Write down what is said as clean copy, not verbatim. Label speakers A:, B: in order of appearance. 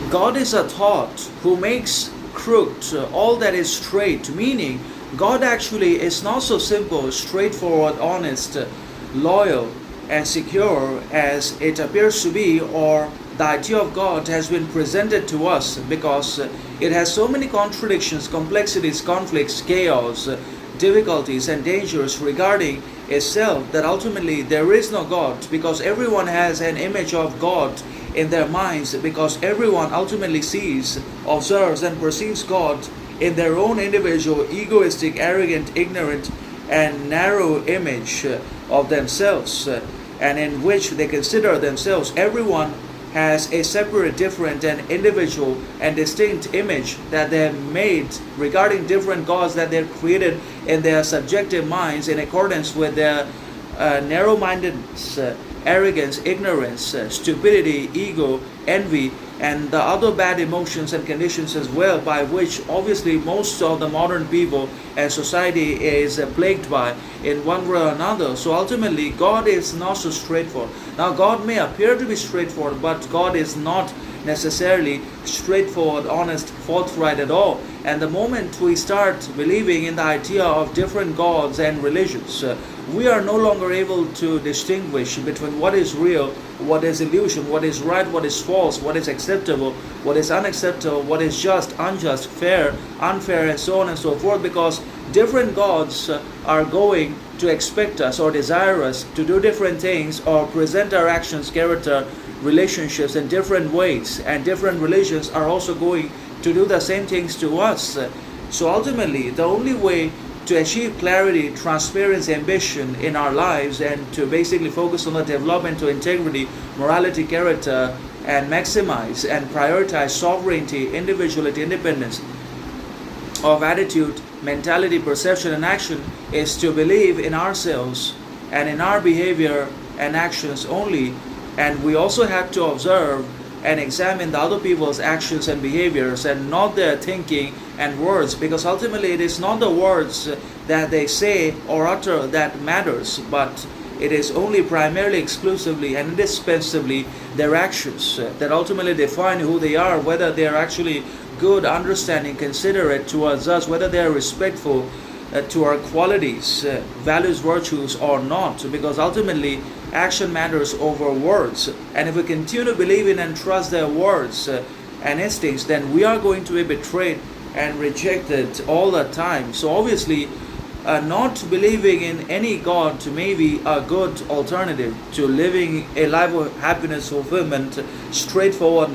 A: God is a thought who makes crooked all that is straight, meaning God actually is not so simple, straightforward, honest, loyal, and secure as it appears to be, or the idea of God has been presented to us, because it has so many contradictions, complexities, conflicts, chaos, difficulties, and dangers regarding itself, that ultimately there is no God, because everyone has an image of God in their minds, because everyone ultimately sees, observes, and perceives God in their own individual, egoistic, arrogant, ignorant, and narrow image of themselves, and in which they consider themselves. Everyone has a separate, different, and individual and distinct image that they have made regarding different gods that they've created in their subjective minds in accordance with their narrow-mindedness, arrogance, ignorance, stupidity, ego, envy, and the other bad emotions and conditions as well, by which obviously most of the modern people and society is plagued by in one way or another. So ultimately, God is not so straightforward. Now, God may appear to be straightforward, but God is not necessarily straightforward, honest, forthright at all. And the moment we start believing in the idea of different gods and religions, we are no longer able to distinguish between what is real, what is illusion, what is right, what is false, what is acceptable, what is unacceptable, what is just, unjust, fair, unfair, and so on and so forth, because different gods are going to expect us or desire us to do different things or present our actions, character, relationships in different ways, and different religions are also going to do the same things to us. So ultimately, the only way to achieve clarity, transparency, ambition in our lives, and to basically focus on the development of integrity, morality, character, and maximize and prioritize sovereignty, individuality, independence of attitude, mentality, perception, and action, is to believe in ourselves and in our behavior and actions only. And we also have to observe and examine the other people's actions and behaviors, and not their thinking and words, because ultimately it is not the words that they say or utter that matters, but it is only primarily, exclusively, and indispensably their actions that ultimately define who they are, whether they are actually good, understanding, considerate towards us, whether they are respectful to our qualities, values, virtues, or not, because ultimately action matters over words. And if we continue to believe in and trust their words and instincts, then we are going to be betrayed and rejected all the time. So obviously, not believing in any God may be a good alternative to living a life of happiness, fulfillment, straightforwardness,